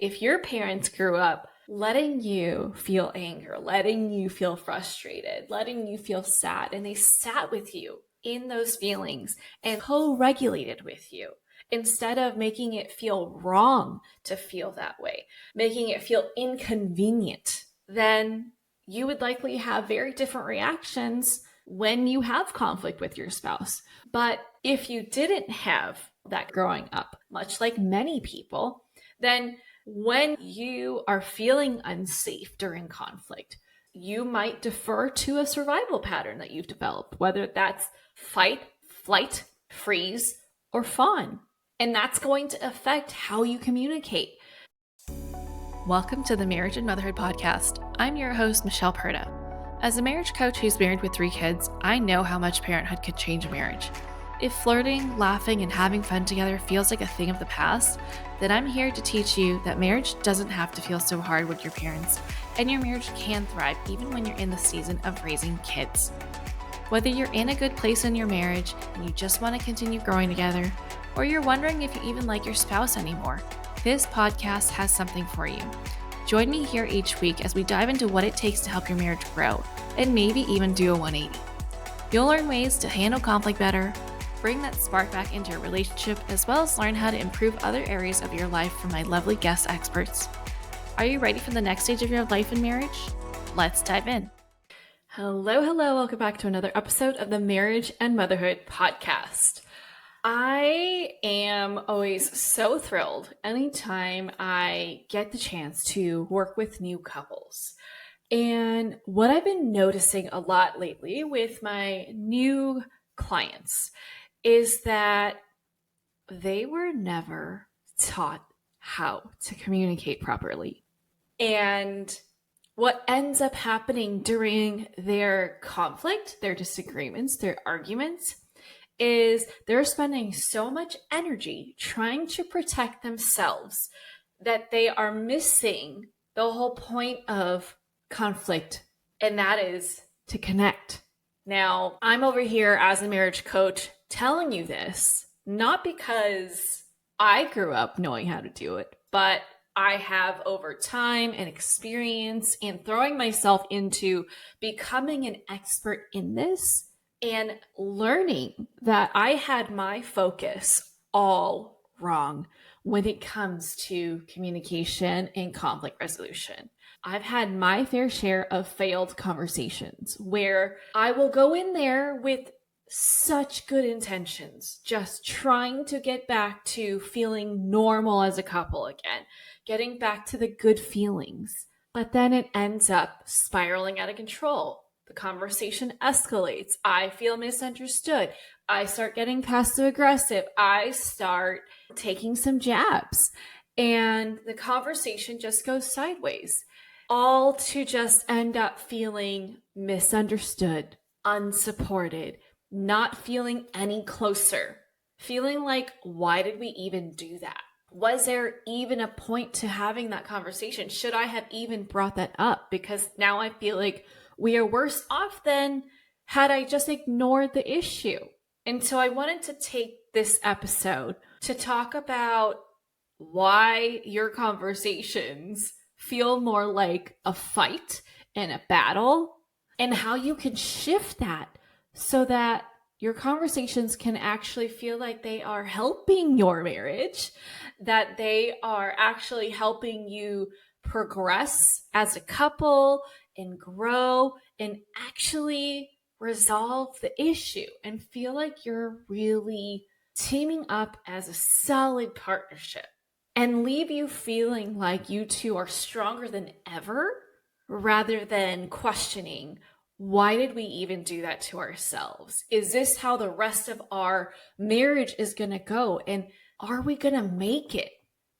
If your parents grew up letting you feel anger, letting you feel frustrated, letting you feel sad, and they sat with you in those feelings and co-regulated with you, instead of making it feel wrong to feel that way, making it feel inconvenient, then you would likely have very different reactions when you have conflict with your spouse. But if you didn't have that growing up, much like many people, then when you are feeling unsafe during conflict, you might defer to a survival pattern that you've developed, whether that's fight, flight, freeze, or fawn. And that's going to affect how you communicate. Welcome to the Marriage and Motherhood Podcast. I'm your host, Michelle Perda. As a marriage coach who's married with 3 kids, I know how much parenthood could change a marriage. If flirting, laughing, and having fun together feels like a thing of the past, then I'm here to teach you that marriage doesn't have to feel so hard with your parents, and your marriage can thrive even when you're in the season of raising kids. Whether you're in a good place in your marriage and you just want to continue growing together, or you're wondering if you even like your spouse anymore, this podcast has something for you. Join me here each week as we dive into what it takes to help your marriage grow, and maybe even do a 180. You'll learn ways to handle conflict better, bring that spark back into your relationship, as well as learn how to improve other areas of your life from my lovely guest experts. Are you ready for the next stage of your life in marriage? Let's dive in. Hello. Welcome back to another episode of the Marriage and Motherhood Podcast. I am always so thrilled anytime I get the chance to work with new couples. And what I've been noticing a lot lately with my new clients is that they were never taught how to communicate properly. And what ends up happening during their conflict, their disagreements, their arguments, is they're spending so much energy trying to protect themselves that they are missing the whole point of conflict, and that is to connect. Now, I'm over here as a marriage coach telling you this, not because I grew up knowing how to do it, but I have over time and experience and throwing myself into becoming an expert in this and learning that I had my focus all wrong when it comes to communication and conflict resolution. I've had my fair share of failed conversations where I will go in there with such good intentions, just trying to get back to feeling normal as a couple again, getting back to the good feelings. But then it ends up spiraling out of control. The conversation escalates. I feel misunderstood. I start getting passive aggressive. I start taking some jabs. And the conversation just goes sideways. All to just end up feeling misunderstood, unsupported, not feeling any closer, feeling like, why did we even do that? Was there even a point to having that conversation? Should I have even brought that up? Because now I feel like we are worse off than had I just ignored the issue. And so I wanted to take this episode to talk about why your conversations feel more like a fight and a battle, and how you can shift that so that your conversations can actually feel like they are helping your marriage, that they are actually helping you progress as a couple and grow and actually resolve the issue and feel like you're really teaming up as a solid partnership, and leave you feeling like you two are stronger than ever, rather than questioning, why did we even do that to ourselves? Is this how the rest of our marriage is going to go? And are we going to make it?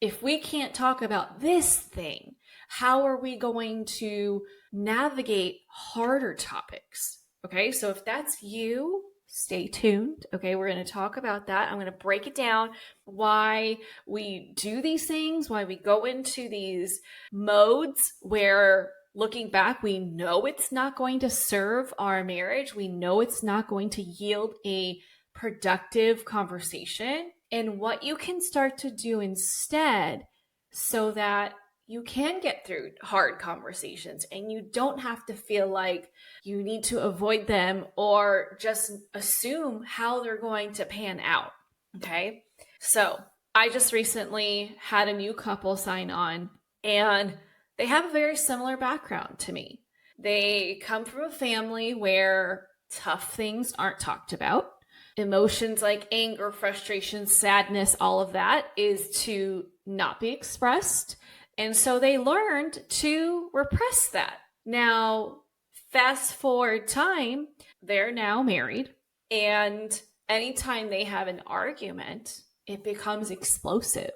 If we can't talk about this thing, how are we going to navigate harder topics? Okay, so if that's you, stay tuned. Okay, we're going to talk about that. I'm going to break it down, why we do these things, why we go into these modes where, looking back, we know it's not going to serve our marriage. We know it's not going to yield a productive conversation. And what you can start to do instead so that you can get through hard conversations and you don't have to feel like you need to avoid them or just assume how they're going to pan out. Okay. So I just recently had a new couple sign on, and they have a very similar background to me. They come from a family where tough things aren't talked about. Emotions like anger, frustration, sadness, all of that is to not be expressed. And so they learned to repress that. Now, fast forward time, they're now married. And anytime they have an argument, it becomes explosive.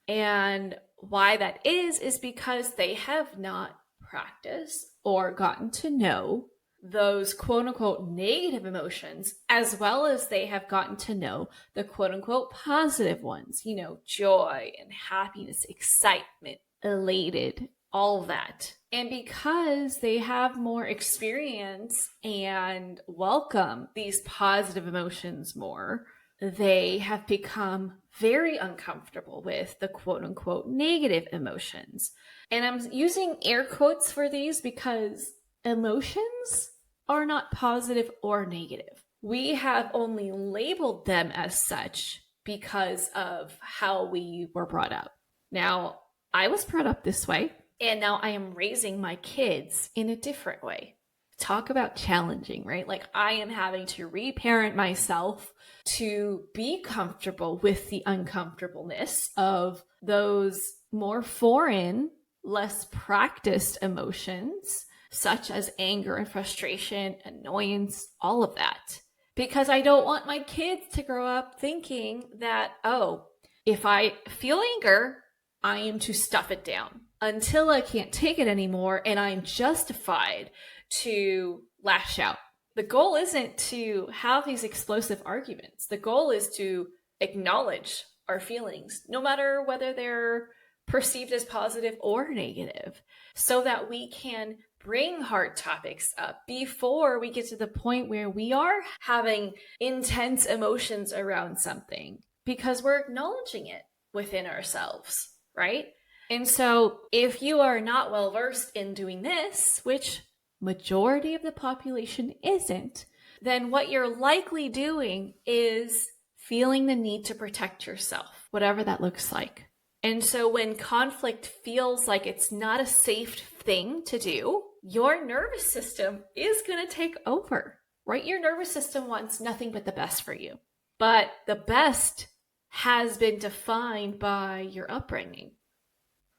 And why that is because they have not practiced or gotten to know those quote unquote negative emotions, as well as they have gotten to know the quote unquote positive ones, joy and happiness, excitement, elated, all of that. And because they have more experience and welcome these positive emotions more, they have become very uncomfortable with the quote unquote negative emotions. And I'm using air quotes for these because emotions are not positive or negative. We have only labeled them as such because of how we were brought up. Now, I was brought up this way, and now I am raising my kids in a different way. Talk about challenging, right? Like I am having to reparent myself to be comfortable with the uncomfortableness of those more foreign, less practiced emotions, such as anger and frustration, annoyance, all of that. Because I don't want my kids to grow up thinking that, oh, if I feel anger, I am to stuff it down until I can't take it anymore and I'm justified to lash out. The goal isn't to have these explosive arguments. The goal is to acknowledge our feelings, no matter whether they're perceived as positive or negative, so that we can bring hard topics up before we get to the point where we are having intense emotions around something, because we're acknowledging it within ourselves, right? And so if you are not well versed in doing this, which majority of the population isn't, then what you're likely doing is feeling the need to protect yourself, whatever that looks like. And so when conflict feels like it's not a safe thing to do, your nervous system is going to take over, right? Your nervous system wants nothing but the best for you. But the best has been defined by your upbringing,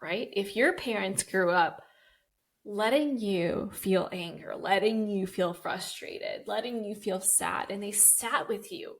right? If your parents grew up letting you feel anger, letting you feel frustrated, letting you feel sad, and they sat with you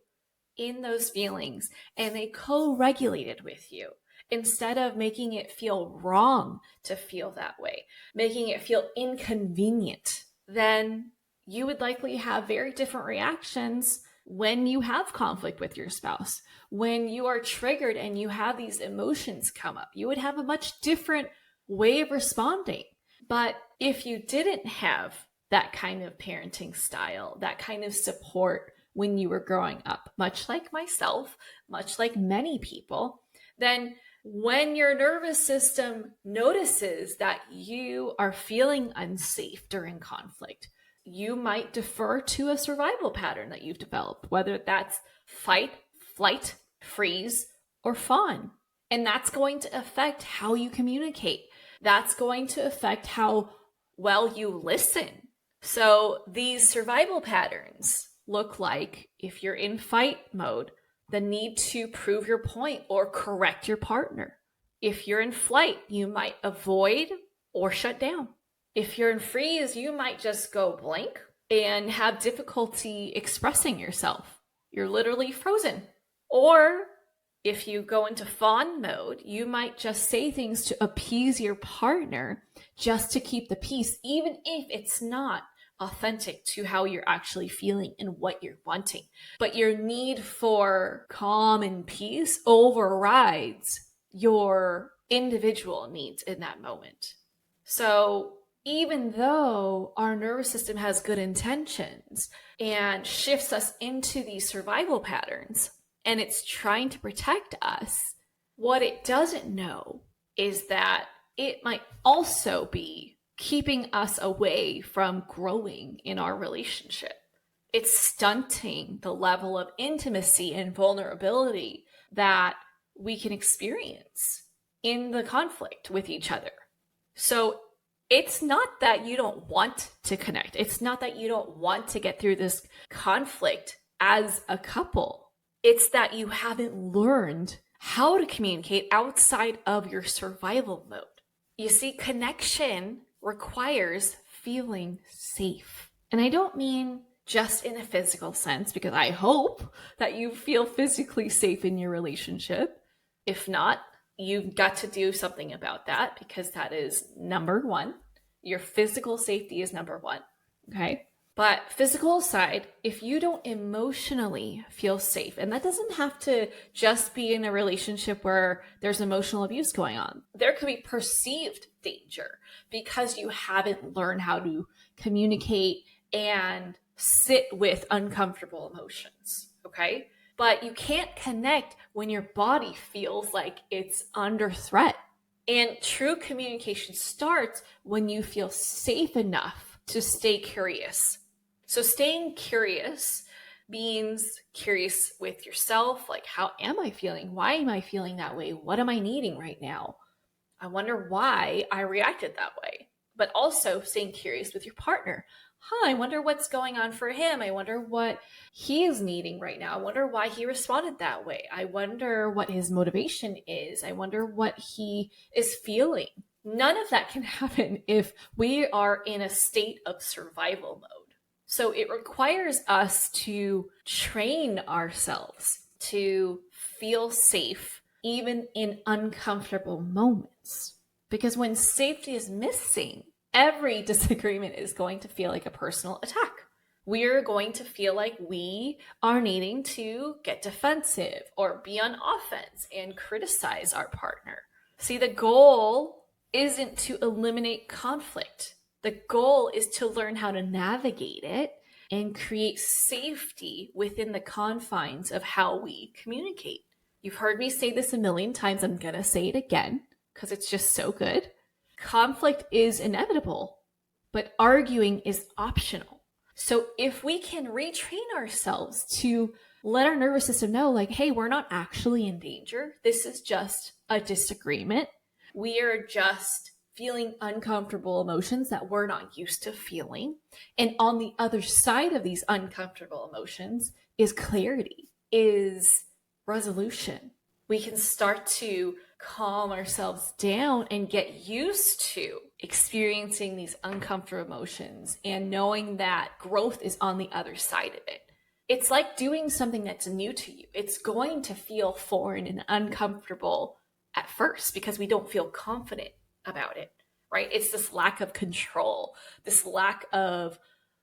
in those feelings and they co-regulated with you, instead of making it feel wrong to feel that way, making it feel inconvenient, then you would likely have very different reactions when you have conflict with your spouse. When you are triggered and you have these emotions come up, you would have a much different way of responding. But if you didn't have that kind of parenting style, that kind of support when you were growing up, much like myself, much like many people, then when your nervous system notices that you are feeling unsafe during conflict, you might defer to a survival pattern that you've developed, whether that's fight, flight, freeze, or fawn. And that's going to affect how you communicate. That's going to affect how well you listen. So these survival patterns look like, if you're in fight mode, the need to prove your point or correct your partner. If you're in flight, you might avoid or shut down. If you're in freeze, you might just go blank and have difficulty expressing yourself. You're literally frozen. Or if you go into fawn mode, you might just say things to appease your partner just to keep the peace, even if it's not authentic to how you're actually feeling and what you're wanting. But your need for calm and peace overrides your individual needs in that moment. So even though our nervous system has good intentions and shifts us into these survival patterns, and it's trying to protect us, what it doesn't know is that it might also be keeping us away from growing in our relationship. It's stunting the level of intimacy and vulnerability that we can experience in the conflict with each other. So it's not that you don't want to connect. It's not that you don't want to get through this conflict as a couple. It's that you haven't learned how to communicate outside of your survival mode. You see, connection requires feeling safe. And I don't mean just in a physical sense, because I hope that you feel physically safe in your relationship. If not, you've got to do something about that, because that is number one. Your physical safety is number one, okay? But physical aside, if you don't emotionally feel safe, and that doesn't have to just be in a relationship where there's emotional abuse going on. There could be perceived danger because you haven't learned how to communicate and sit with uncomfortable emotions, okay? But you can't connect when your body feels like it's under threat. And true communication starts when you feel safe enough to stay curious. So staying curious means curious with yourself, like, how am I feeling? Why am I feeling that way? What am I needing right now? I wonder why I reacted that way. But also staying curious with your partner. I wonder what's going on for him. I wonder what he is needing right now. I wonder why he responded that way. I wonder what his motivation is. I wonder what he is feeling. None of that can happen if we are in a state of survival mode. So it requires us to train ourselves to feel safe, even in uncomfortable moments. Because when safety is missing, every disagreement is going to feel like a personal attack. We're going to feel like we are needing to get defensive or be on offense and criticize our partner. See, the goal isn't to eliminate conflict. The goal is to learn how to navigate it and create safety within the confines of how we communicate. You've heard me say this a million times. I'm going to say it again because it's just so good. Conflict is inevitable, but arguing is optional. So if we can retrain ourselves to let our nervous system know, like, hey, we're not actually in danger. This is just a disagreement. We are just feeling uncomfortable emotions that we're not used to feeling. And on the other side of these uncomfortable emotions is clarity, is resolution. We can start to calm ourselves down and get used to experiencing these uncomfortable emotions and knowing that growth is on the other side of it. It's like doing something that's new to you. It's going to feel foreign and uncomfortable at first because we don't feel confident about it, right? It's this lack of control, this lack of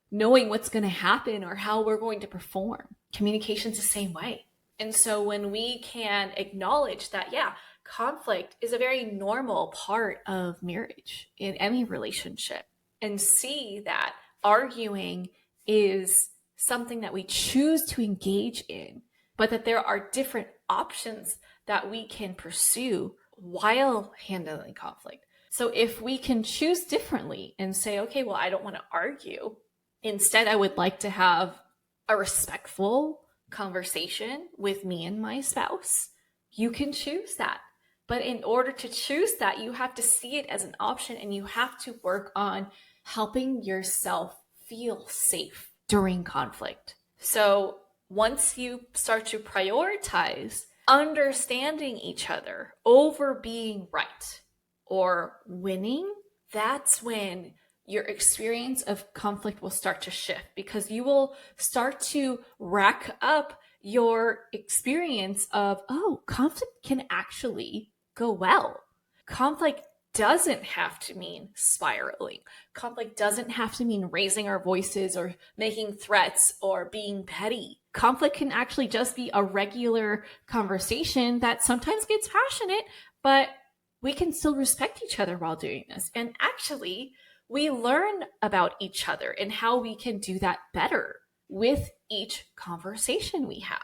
knowing what's going to happen or how we're going to perform. Communication's the same way. And so when we can acknowledge that, yeah, conflict is a very normal part of marriage in any relationship, and see that arguing is something that we choose to engage in, but that there are different options that we can pursue while handling conflict. So if we can choose differently and say, okay, well, I don't want to argue. Instead, I would like to have a respectful conversation with me and my spouse. You can choose that. But in order to choose that, you have to see it as an option, and you have to work on helping yourself feel safe during conflict. So once you start to prioritize understanding each other over being right or winning, that's when your experience of conflict will start to shift, because you will start to rack up your experience of, oh, conflict can actually go well. Conflict doesn't have to mean spiraling. Conflict doesn't have to mean raising our voices or making threats or being petty. Conflict can actually just be a regular conversation that sometimes gets passionate, but we can still respect each other while doing this. And actually, we learn about each other and how we can do that better with each conversation we have.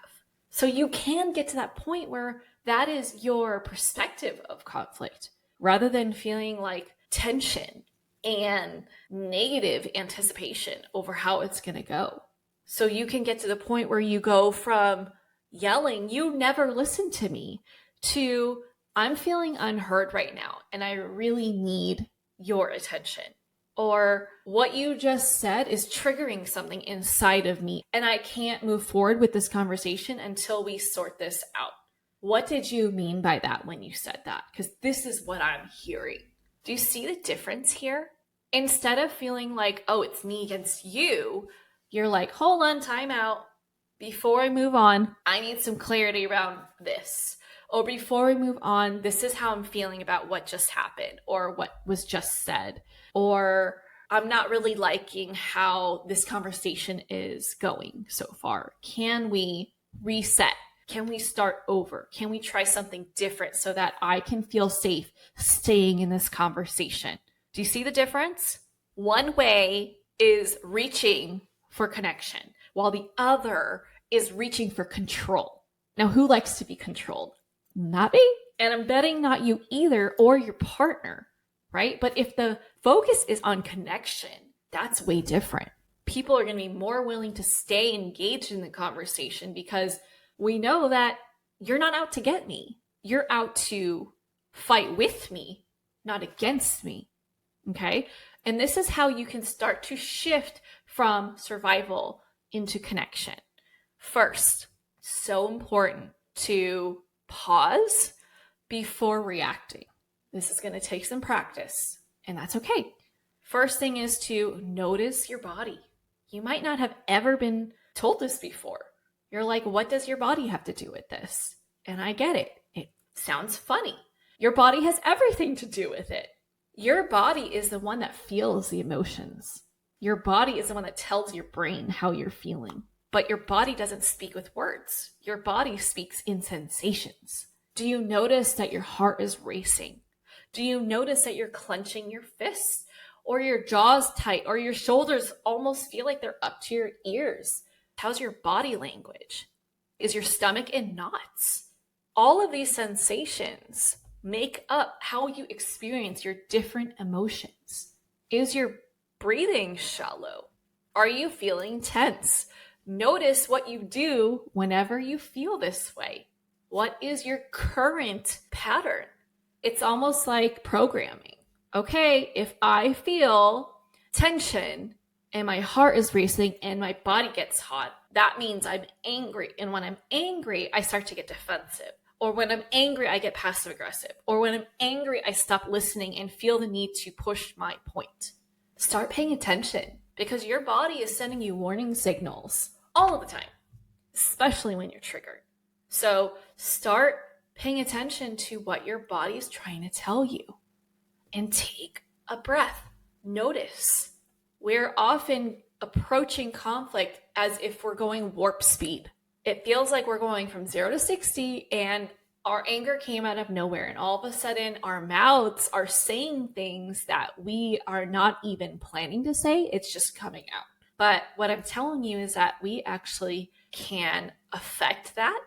So you can get to that point where that is your perspective of conflict, rather than feeling like tension and negative anticipation over how it's going to go. So you can get to the point where you go from yelling, "You never listen to me," to "I'm feeling unheard right now and I really need your attention." Or "What you just said is triggering something inside of me and I can't move forward with this conversation until we sort this out. What did you mean by that when you said that? Because this is what I'm hearing." Do you see the difference here? Instead of feeling like, "Oh, it's me against you," you're like, "Hold on, time out. Before I move on, I need some clarity around this." Or "Before we move on, this is how I'm feeling about what just happened or what was just said." Or "I'm not really liking how this conversation is going so far. Can we reset? Can we start over? Can we try something different so that I can feel safe staying in this conversation?" Do you see the difference? One way is reaching for connection, while the other is reaching for control. Now, who likes to be controlled? Not me. And I'm betting not you either, or your partner, right? But if the focus is on connection, that's way different. People are going to be more willing to stay engaged in the conversation because we know that you're not out to get me. You're out to fight with me, not against me. Okay? And this is how you can start to shift from survival into connection. First, so important to pause before reacting. This is going to take some practice, and that's okay. First thing is to notice your body. You might not have ever been told this before. You're like, "What does your body have to do with this?" And I get it. It sounds funny. Your body has everything to do with it. Your body is the one that feels the emotions. Your body is the one that tells your brain how you're feeling. But your body doesn't speak with words. Your body speaks in sensations. Do you notice that your heart is racing? Do you notice that you're clenching your fists, or your jaw's tight, or your shoulders almost feel like they're up to your ears? How's your body language? Is your stomach in knots? All of these sensations make up how you experience your different emotions. Is your breathing shallow? Are you feeling tense? Notice what you do whenever you feel this way. What is your current pattern? It's almost like programming. Okay, if I feel tension and my heart is racing and my body gets hot, that means I'm angry. And when I'm angry, I start to get defensive. Or when I'm angry, I get passive aggressive. Or when I'm angry, I stop listening and feel the need to push my point. Start paying attention, because your body is sending you warning signals all of the time, especially when you're triggered. So start paying attention to what your body is trying to tell you and take a breath. Notice. We're often approaching conflict as if we're going warp speed. It feels like we're going from 0 to 60 and our anger came out of nowhere. And all of a sudden our mouths are saying things that we are not even planning to say. It's just coming out. But what I'm telling you is that we actually can affect that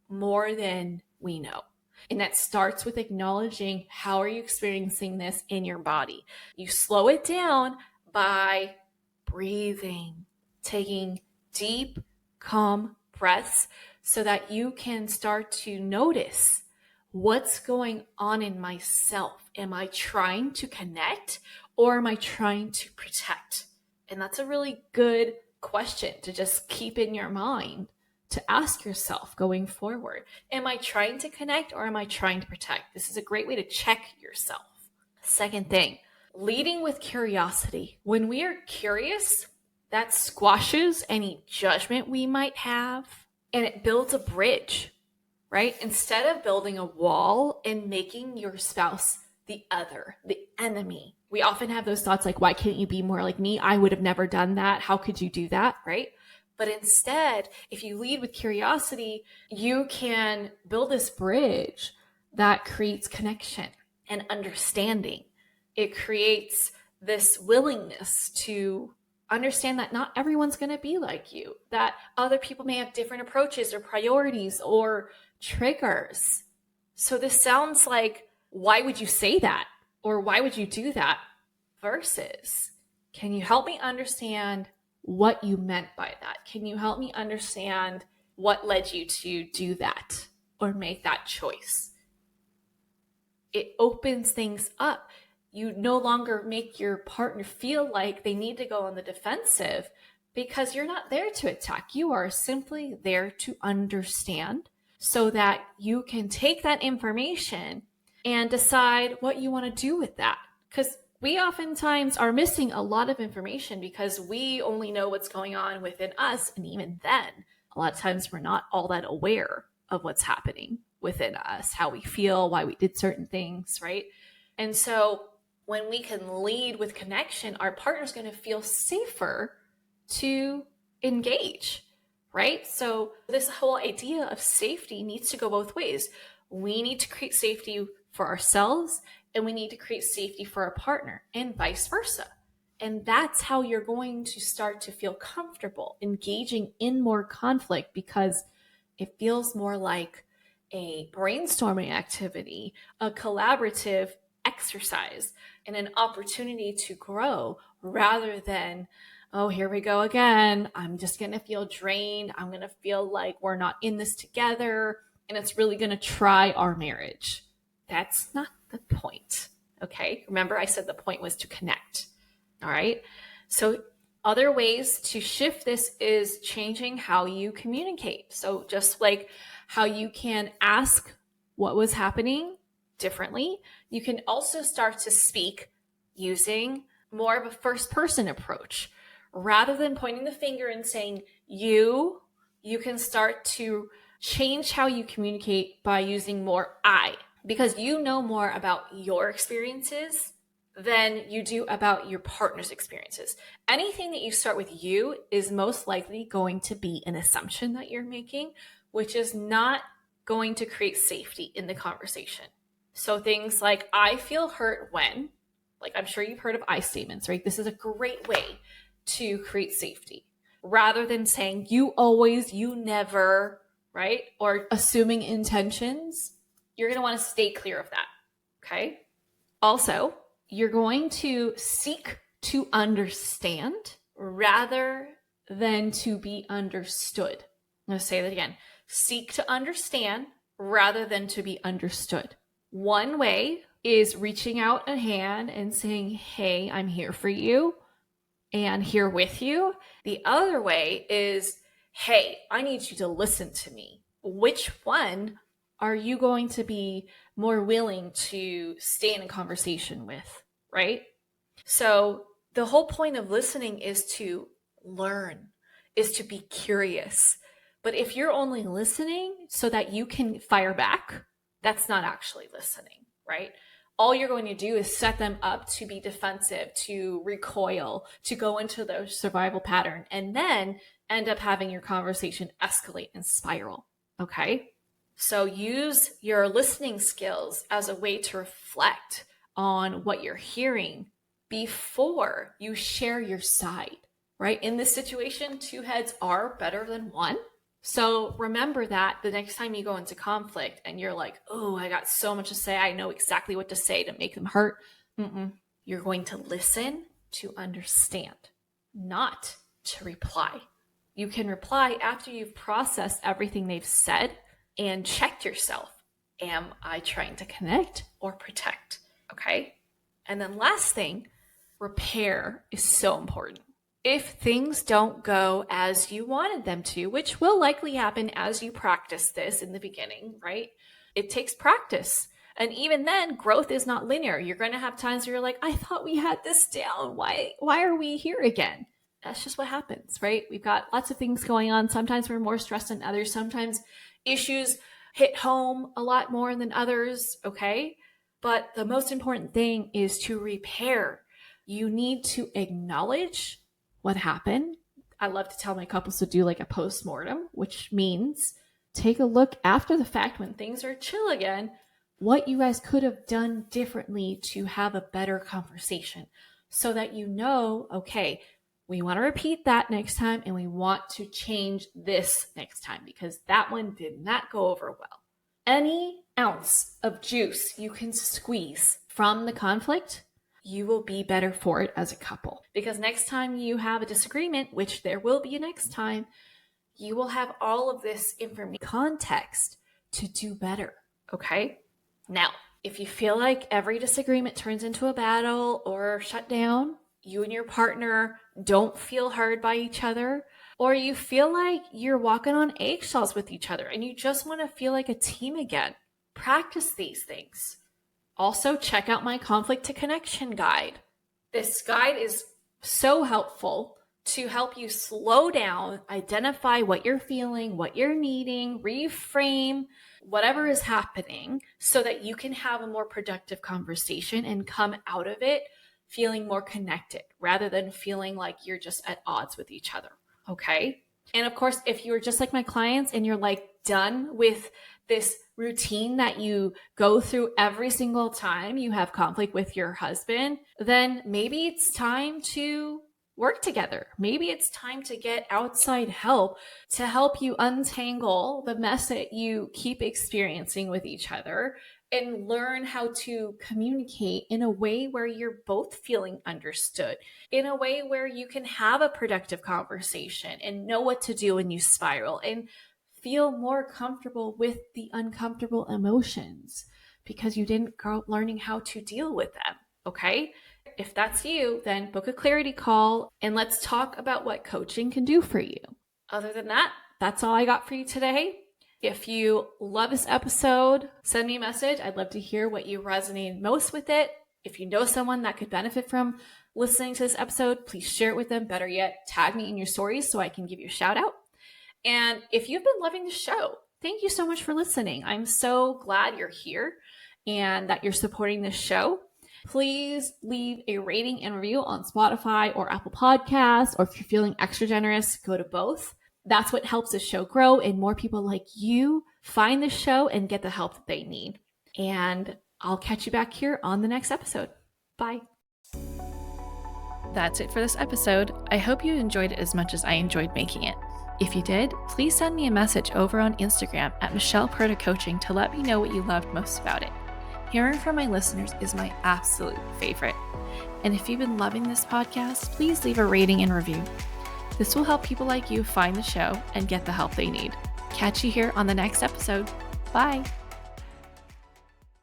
more than we know. And that starts with acknowledging, how are you experiencing this in your body? You slow it down by breathing, taking deep, calm breaths so that you can start to notice, what's going on in myself. Am I trying to connect or am I trying to protect? And that's a really good question to just keep in your mind, to ask yourself going forward. Am I trying to connect or am I trying to protect? This is a great way to check yourself. Second thing, leading with curiosity. When we are curious, that squashes any judgment we might have, and it builds a bridge, right? Instead of building a wall and making your spouse the other, the enemy. We often have those thoughts like, why can't you be more like me? I would have never done that. How could you do that, right? But instead, if you lead with curiosity, you can build this bridge that creates connection and understanding. It creates this willingness to understand that not everyone's going to be like you, that other people may have different approaches or priorities or triggers. So this sounds like why would you say that? Or why would you do that? Versus, can you help me understand what you meant by that? Can you help me understand what led you to do that or make that choice? It opens things up. You no longer make your partner feel like they need to go on the defensive because you're not there to attack. You are simply there to understand so that you can take that information and decide what you want to do with that. Because we oftentimes are missing a lot of information because we only know what's going on within us. And even then, a lot of times we're not all that aware of what's happening within us, how we feel, why we did certain things, right? And so when we can lead with connection, our partner's going to feel safer to engage, right? So this whole idea of safety needs to go both ways. We need to create safety for ourselves and we need to create safety for our partner and vice versa. And that's how you're going to start to feel comfortable engaging in more conflict because it feels more like a brainstorming activity, a collaborative exercise, and an opportunity to grow rather than, oh, here we go again. I'm just going to feel drained. I'm going to feel like we're not in this together and it's really going to try our marriage. That's not the point. Okay. Remember, I said the point was to connect. All right. So other ways to shift this is changing how you communicate. So just like how you can ask what was happening differently, you can also start to speak using more of a first person approach. Rather than pointing the finger and saying you can start to change how you communicate by using more I, because you know more about your experiences than you do about your partner's experiences. Anything that you start with you is most likely going to be an assumption that you're making, which is not going to create safety in the conversation. So things like, I feel hurt when, like I'm sure you've heard of I statements, right? This is a great way to create safety rather than saying you always, you never, right? Or assuming intentions. You're going to want to stay clear of that. Okay. Also, you're going to seek to understand rather than to be understood. I'm going to say that again. Seek to understand rather than to be understood. One way is reaching out a hand and saying, hey, I'm here for you and here with you. The other way is, hey, I need you to listen to me. Which one are you going to be more willing to stay in a conversation with, right? So the whole point of listening is to learn, is to be curious. But if you're only listening so that you can fire back, that's not actually listening, right? All you're going to do is set them up to be defensive, to recoil, to go into the survival pattern, and then end up having your conversation escalate and spiral, okay? So use your listening skills as a way to reflect on what you're hearing before you share your side, right? In this situation, two heads are better than one. So remember that the next time you go into conflict and you're like, oh, I got so much to say. I know exactly what to say to make them hurt. You're going to listen to understand, not to reply. You can reply after you've processed everything they've said and checked yourself. Am I trying to connect or protect? Okay. And then last thing, repair is so important. If things don't go as you wanted them to, which will likely happen as you practice this in the beginning, right? It takes practice. And even then, growth is not linear. You're going to have times where you're like, I thought we had this down. Why are we here again? That's just what happens, right? We've got lots of things going on. Sometimes we're more stressed than others. Sometimes issues hit home a lot more than others, okay? But the most important thing is to repair. You need to acknowledge what happened. I love to tell my couples to do like a post-mortem, which means take a look after the fact when things are chill again, what you guys could have done differently to have a better conversation so that you know, okay, we want to repeat that next time and we want to change this next time because that one did not go over well. any ounce of juice you can squeeze from the conflict, you will be better for it as a couple. Because next time you have a disagreement, which there will be a next time, you will have all of this information context to do better. Okay? Now, if you feel like every disagreement turns into a battle or shutdown, you and your partner don't feel heard by each other, or you feel like you're walking on eggshells with each other and you just want to feel like a team again, practice these things. Also, check out my conflict to connection guide. This guide is so helpful to help you slow down, identify what you're feeling, what you're needing, reframe whatever is happening so that you can have a more productive conversation and come out of it feeling more connected rather than feeling like you're just at odds with each other. Okay. And of course, if you're just like my clients and you're like done with this routine that you go through every single time you have conflict with your husband, then maybe it's time to work together. Maybe it's time to get outside help to help you untangle the mess that you keep experiencing with each other and learn how to communicate in a way where you're both feeling understood, in a way where you can have a productive conversation and know what to do when you spiral and feel more comfortable with the uncomfortable emotions because you didn't grow up learning how to deal with them. Okay? If that's you, then book a clarity call and let's talk about what coaching can do for you. Other than that, that's all I got for you today. If you love this episode, send me a message. I'd love to hear what you resonated most with it. If you know someone that could benefit from listening to this episode, please share it with them. Better yet, tag me in your stories so I can give you a shout out. And if you've been loving the show, thank you so much for listening. I'm so glad you're here and that you're supporting this show. Please leave a rating and review on Spotify or Apple Podcasts, or if you're feeling extra generous, go to both. That's what helps the show grow and more people like you find the show and get the help that they need. And I'll catch you back here on the next episode. Bye. That's it for this episode. I hope you enjoyed it as much as I enjoyed making it. If you did, please send me a message over on Instagram at Michelle Perta Coaching to let me know what you loved most about it. Hearing from my listeners is my absolute favorite. And if you've been loving this podcast, please leave a rating and review. This will help people like you find the show and get the help they need. Catch you here on the next episode. Bye.